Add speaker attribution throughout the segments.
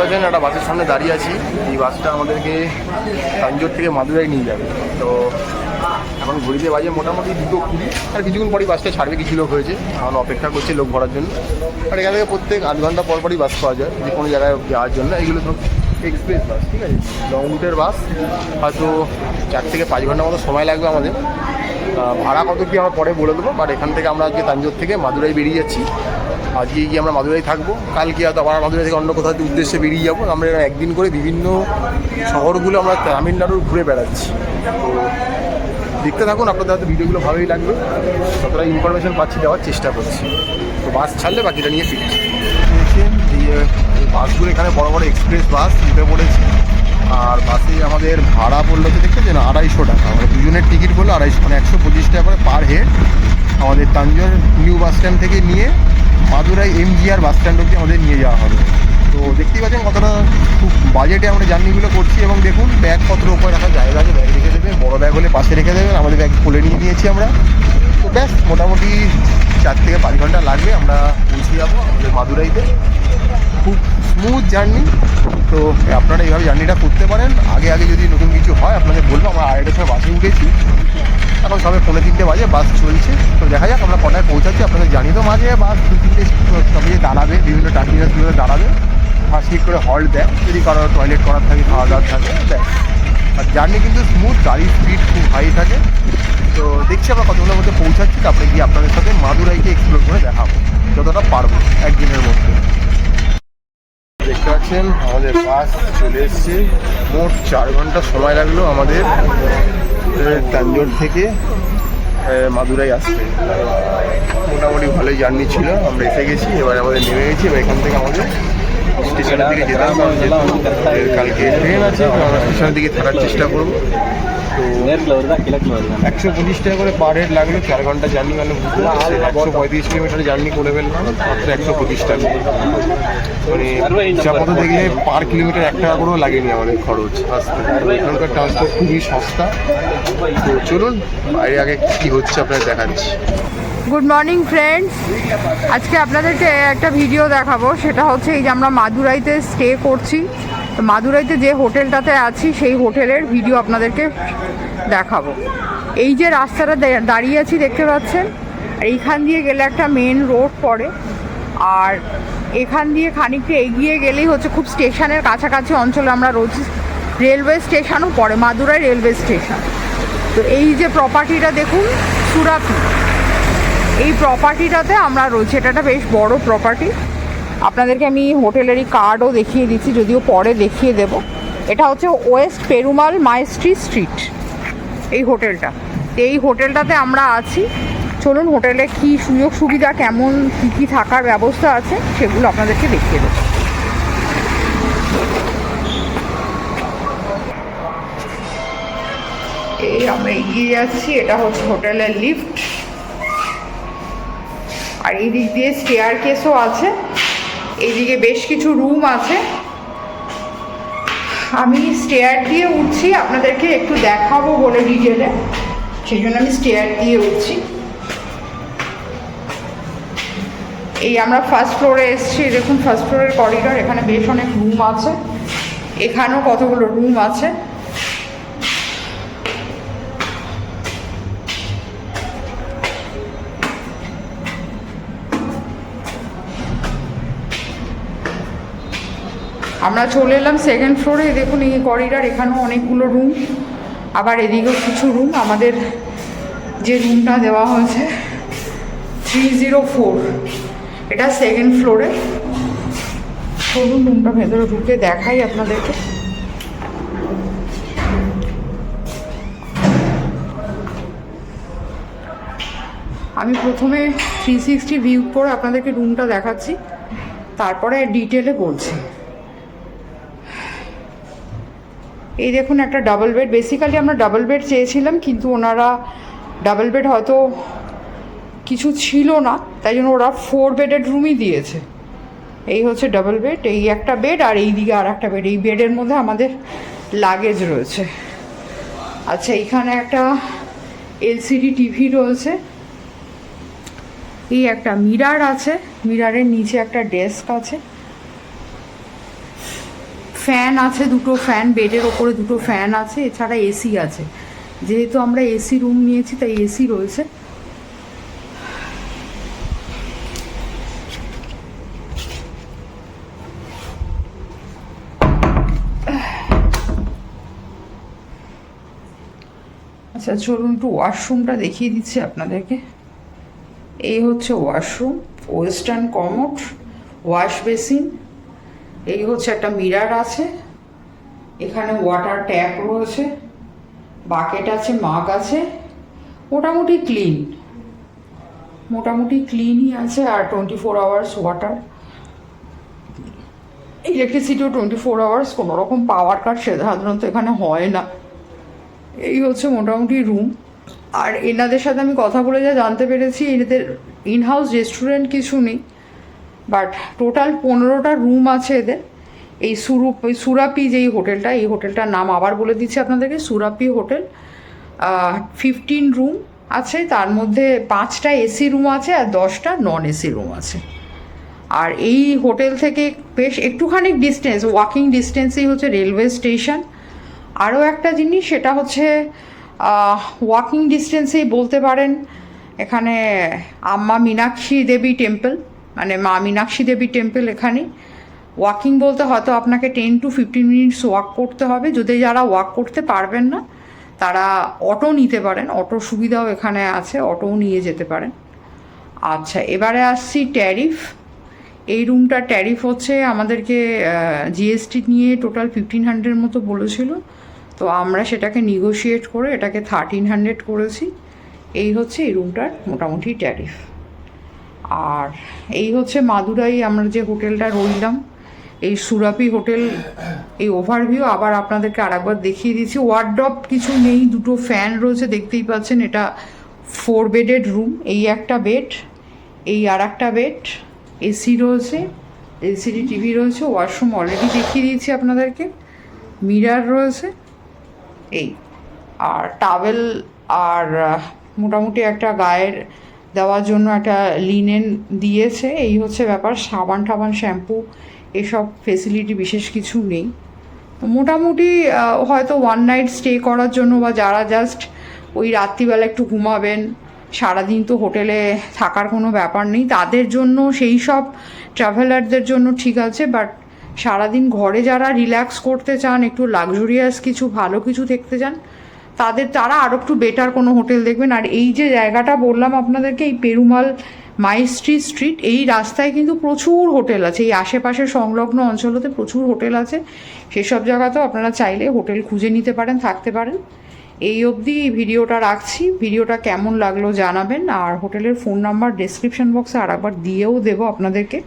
Speaker 1: পাচ্ছেন একটা বাসের সামনে দাঁড়িয়ে আছি। এই বাসটা আমাদেরকে তাঞ্জোর থেকে মাদুরাই নিয়ে যাবে। তো এখন ঘড়িতে বাজে মোটামুটি 2:20, আর কিছুক্ষণ পরই বাসটা ছাড়বে। কিছু লোক হয়েছে, এখন অপেক্ষা করছে লোক ভরার জন্য। আর এখান থেকে প্রত্যেক 8 ঘন্টা পর পরই বাস পাওয়া যায় যে কোনো জায়গায় যাওয়ার জন্য। এইগুলো তো এক্সপ্রেস বাস, ঠিক আছে, লং রুটের বাস। হয়তো 4 থেকে 5 ঘন্টা মতো সময় লাগবে আমাদের। ভাড়া কত কি আমরা পরে বলে দেবো। বাট এখান থেকে আমরা আজকে তাঞ্জোর থেকে মাদুরাই বেরিয়ে যাচ্ছি। আজকে গিয়ে আমরা মাদুরাই থাকবো, কালকে হয়তো আবার মাদুরাই থেকে অন্য কোথাও উদ্দেশ্যে বেরিয়ে যাবো। আমরা একদিন করে বিভিন্ন শহরগুলো আমরা তামিলনাড়ুর ঘুরে বেড়াচ্ছি। তো দেখতে থাকুন, আপনাদের হয়তো ভিডিওগুলো ভালোই লাগবে। যতটা ইনফরমেশন পাচ্ছি দেওয়ার চেষ্টা করছি। তো বাস ছাড়লে বাকিটা নিয়ে ফিরছি। এই বাসগুলো এখানে বড় বড় এক্সপ্রেস বাস উঠে পড়েছি। আর বাসে আমাদের ভাড়া পড়লো হচ্ছে, দেখতেছেন, 250 টাকা। মানে দুজনের টিকিট পড়লো 250, মানে 125 টাকা করে পার হেড। আমাদের তাঞ্জোর নিউ বাস স্ট্যান্ড থেকে নিয়ে মাদুরাই MGR বাস স্ট্যান্ড অবধি আমাদের নিয়ে যাওয়া হবে। তো দেখতেই পাচ্ছেন কতটা খুব বাজেটে আমরা জার্নিগুলো করছি। এবং দেখুন ব্যাগপত্র উপরে রাখার জায়গা আছে, ব্যাগ রেখে দেবেন। বড়ো ব্যাগ হলে পাশে রেখে দেবেন। আমাদের ব্যাগ খুলে নিয়ে নিয়েছি আমরা। তো ব্যাস মোটামুটি 4 থেকে 5 ঘন্টা লাগবে, আমরা পৌঁছে যাবো আমাদের মাদুরাইতে। খুব স্মুথ জার্নি। তো আপনারা এইভাবে জার্নিটা করতে পারেন। আগে যদি নতুন কিছু হয় আপনাদের বলবো। আমরা 2:30টার সময় বাসে উঠেছি, এখন সবে 3:30 বাজে, বাস চলছে। তো দেখা যাক আমরা কটায় পৌঁছাচ্ছি। আপনাদের জানি তো মাঝে বাস 2-3টে স্টপেজে দাঁড়াবে, বিভিন্ন টার্মিনাসগুলো দাঁড়াবে। ফার্স্ট ঠিক করে হল্ট দেয় যদি কারো টয়লেট করার থাকে, খাওয়া দাওয়ার থাকে, দেয়। আর জার্নি কিন্তু স্মুথ, গাড়ির স্পিড খুব হাই থাকে। তো দেখছি আমরা কতগুলোর মধ্যে পৌঁছাচ্ছি। তারপরে গিয়ে আপনাদের সাথে মাদুরাইকে এক্সপ্লোর করে দেখাবো যতটা পারবো একদিনের মধ্যে। দেখতে পাচ্ছেন আমাদের বাস চলে এসছে। মোট 4 ঘন্টা সময় লাগলো আমাদের তাঞ্জোর থেকে মাদুরাই আসতে। মোটামুটি ভালোই জার্নি ছিল, আমরা এসে গেছি। এবার আমাদের নেমে গেছি। এবার এখান থেকে আমাদের স্টেশনের দিকে যেতে হবে। কালকে ট্রেন আছে, আমরা স্টেশনের দিকে থাকার চেষ্টা করবো। তো 125 টাকা করে পার হেড লাগলো। 4 ঘন্টা জার্নি, মানে 135 কিলোমিটার জার্নি করে ফেললাম মাত্র 125 টাকা। মানে যা মতো দেখলে পার কিলোমিটার 1 টাকা করেও লাগেনি আমাদের খরচ আসতে। এখানকার ট্রান্সপোর্ট খুবই সস্তা। তো চলুন বাইরে আগে কী হচ্ছে আপনাদের দেখাচ্ছি।
Speaker 2: গুড মর্নিং ফ্রেন্ডস, আজকে আপনাদেরকে একটা ভিডিও দেখাবো। সেটা হচ্ছে এই যে আমরা মাদুরাইতে স্টে করছি। তো মাদুরাইতে যে হোটেলটাতে আছি সেই হোটেলের ভিডিও আপনাদেরকে দেখাবো। এই যে রাস্তাটা দাঁড়িয়ে আছি দেখতে পাচ্ছেন, আর এইখান দিয়ে গেলে একটা মেন রোড পড়ে। আর এখান দিয়ে খানিকটা এগিয়ে গেলেই হচ্ছে খুব স্টেশনের কাছাকাছি অঞ্চলে আমরা রয়েছি। রেলওয়ে স্টেশনও পড়ে, মাদুরাই রেলওয়ে স্টেশন। তো এই যে প্রপার্টিটা দেখুন, সুরাতি, এই প্রপার্টিটাতে আমরা রয়েছি। এটা একটা বেশ বড় প্রপার্টি। আপনাদেরকে আমি হোটেলেরই কার্ডও দেখিয়ে দিচ্ছি, যদিও পরে দেখিয়ে দেব। এটা হচ্ছে ওয়েস্ট পেরুমাল মাইস্ট্রি স্ট্রিট এই হোটেলটা। তো এই হোটেলটাতে আমরা আছি। চলুন হোটেলে কী সুযোগ সুবিধা, কেমন কী কী থাকার ব্যবস্থা আছে সেগুলো আপনাদেরকে দেখিয়ে দেবো। এই আমরা এগিয়ে যাচ্ছি, এটা হচ্ছে হোটেলের লিফট। আর এই দিক দিয়ে স্টেয়ার কেসও আছে। এইদিকে বেশ কিছু রুম আছে। আমি স্টেয়ার দিয়ে উঠছি, আপনাদেরকে একটু দেখাবো বলে ডিটেলে, সেই জন্য আমি স্টেয়ার দিয়ে উঠছি। এই আমরা ফার্স্ট ফ্লোরে এসেছি। দেখুন ফার্স্ট ফ্লোরের করিডর, এখানে বেশ অনেক রুম আছে। এখানেও কতগুলো রুম আছে। আমরা চলে এলাম সেকেন্ড ফ্লোরে। দেখুন এই করিডর, এখানেও অনেকগুলো রুম, আবার এদিকেও কিছু রুম। আমাদের যে রুমটা দেওয়া হয়েছে 304, এটা সেকেন্ড ফ্লোরে। চলুন রুমটা ভেতরে ঢুকে দেখাই আপনাদেরকে। আমি প্রথমে 360 ভিউ করে আপনাদেরকে রুমটা দেখাচ্ছি, তারপরে ডিটেলে বলছি। এই দেখুন একটা ডাবল বেড। বেসিক্যালি আমরা ডাবল বেড চেয়েছিলাম, কিন্তু ওনারা ডাবল বেড হয়তো কিছু ছিল না, তাই জন্য ওরা 4 বেডের রুমই দিয়েছে। এই হচ্ছে ডাবল বেড, এই একটা বেড, আর এই দিকে আর একটা বেড। এই বেডের মধ্যে আমাদের লাগেজ রয়েছে। আচ্ছা, এইখানে একটা LCD টিভি রয়েছে। এই একটা মিরার আছে, মিরারের নিচে একটা ডেস্ক আছে। ফ্যান আছে, দুটো ফ্যান, বেডের ওপরে দুটো ফ্যান আছে, এছাড়া এসি আছে। যেহেতু আমরা এসি রুম নিয়েছি তাই এসি রয়েছে। আচ্ছা চলুন একটু ওয়াশরুমটা দেখিয়ে দিচ্ছি আপনাদেরকে। এই হচ্ছে washroom, western commode, wash basin, এই হচ্ছে একটা মিরার আছে, এখানে ওয়াটার ট্যাপ রয়েছে, বাকেট আছে, মাগ আছে, মোটামুটি ক্লিনই আছে। আর 24 আওয়ার্স ওয়াটার, ইলেকট্রিসিটিও 24 আওয়ার্স, কোনো রকম পাওয়ার কাট সাধারণত এখানে হয় না। এই হচ্ছে মোটামুটি রুম। আর এনাদের সাথে আমি কথা বলে যা জানতে পেরেছি, এনাদের ইনহাউস রেস্টুরেন্ট কিছু নেই, বাট টোটাল 15টা রুম আছে এদের। এই সুরাপি যেই হোটেলটা, এই হোটেলটার নাম আবার বলে দিচ্ছি আপনাদেরকে, সুরাপি হোটেল। 15 রুম আছে, তার মধ্যে 5টা এসি রুম আছে আর 10টা নন এসি রুম আছে। আর এই হোটেল থেকে বেশ একটুখানি ডিস্টেন্স, ওয়াকিং ডিস্টেন্সেই হচ্ছে রেলওয়ে স্টেশন। আরও একটা জিনিস, সেটা হচ্ছে ওয়াকিং ডিস্টেন্সেই বলতে পারেন এখানে আম্মা মীনাক্ষী দেবী টেম্পল, মানে মা মীনাক্ষী দেবী টেম্পল এখানে। ওয়াকিং বলতে হয়তো আপনাকে 10 to 15 মিনিটস ওয়াক করতে হবে। যদি যারা ওয়াক করতে পারবেন না তারা অটো নিতে পারেন, অটো সুবিধাও এখানে আছে, অটোও নিয়ে যেতে পারেন। আচ্ছা এবারে আসছি ট্যারিফ। এই রুমটার ট্যারিফ হচ্ছে আমাদেরকে জিএসটি নিয়ে টোটাল 1500 মতো বলেছিল, তো আমরা সেটাকে নিগোশিয়েট করে এটাকে 1300 করেছি। এই হচ্ছে এই রুমটার মোটামুটি ট্যারিফ। আর এই হচ্ছে মাদুরাই আমরা যে হোটেলটা রইলাম, এই সুরাপি হোটেল। এই ওভারভিউ আবার আপনাদেরকে আরেকবার দেখিয়ে দিচ্ছি। ওয়ার্ডরব কিছু নেই, দুটো ফ্যান রয়েছে দেখতেই পাচ্ছেন। এটা 4 বেডেড রুম, এই একটা বেড, এই আর একটা বেড, এসি রয়েছে, এলসিডি টিভি রয়েছে, ওয়াশরুম অলরেডি দেখিয়ে দিয়েছি আপনাদেরকে, মিরার রয়েছে এই, আর টাওয়েল, আর মোটামুটি একটা গায়ের দেওয়ার জন্য একটা লিনেন দিয়েছে। এই হচ্ছে ব্যাপার। সাবান টাবান, শ্যাম্পু, এসব ফেসিলিটি বিশেষ কিছু নেই। মোটামুটি হয়তো 1 নাইট স্টে করার জন্য, বা যারা জাস্ট ওই রাত্রিবেলা একটু ঘুমাবেন, সারাদিন তো হোটেলে থাকার কোনো ব্যাপার নেই, তাদের জন্য, সেই সব ট্রাভেলারদের জন্য ঠিক আছে। বাট সারাদিন ঘরে যারা রিল্যাক্স করতে চান, একটু লাক্সুরিয়াস কিছু ভালো কিছু দেখতে চান, তারা আরও একটু বেটার কোনো হোটেল দেখবেন। আর এই যে জায়গাটা বললাম আপনাদেরকে, এই পেরুমাল মাইস্ট্রি স্ট্রিট, এই রাস্তায় কিন্তু প্রচুর হোটেল আছে। এই আশেপাশের সংলগ্ন অঞ্চলতে প্রচুর হোটেল আছে, সেসব জায়গাতেও আপনারা চাইলে হোটেল খুঁজে নিতে পারেন, থাকতে পারেন। এই অবধি ভিডিওটা রাখছি। ভিডিওটা কেমন লাগলো জানাবেন। আর হোটেলের ফোন নাম্বার ডেসক্রিপশন বক্সে আরেকবার দিয়েও দেবো আপনাদেরকে,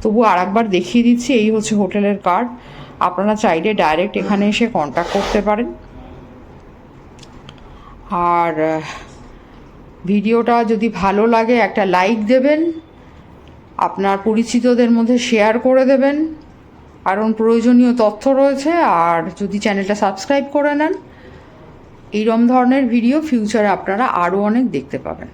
Speaker 2: তবু আরেকবার দেখিয়ে দিচ্ছি। এই হচ্ছে হোটেলের কার্ড, আপনারা চাইলে ডাইরেক্ট এখানে এসে কন্ট্যাক্ট করতে পারেন। আর ভিডিওটা যদি ভালো লাগে একটা লাইক দেবেন, আপনার পরিচিতদের মধ্যে শেয়ার করে দেবেন, কারণ প্রয়োজনীয় তথ্য রয়েছে। আর যদি চ্যানেলটা সাবস্ক্রাইব করে নেন, এইরকম ধরনের ভিডিও ফিউচারে আপনারা আরও অনেক দেখতে পাবেন।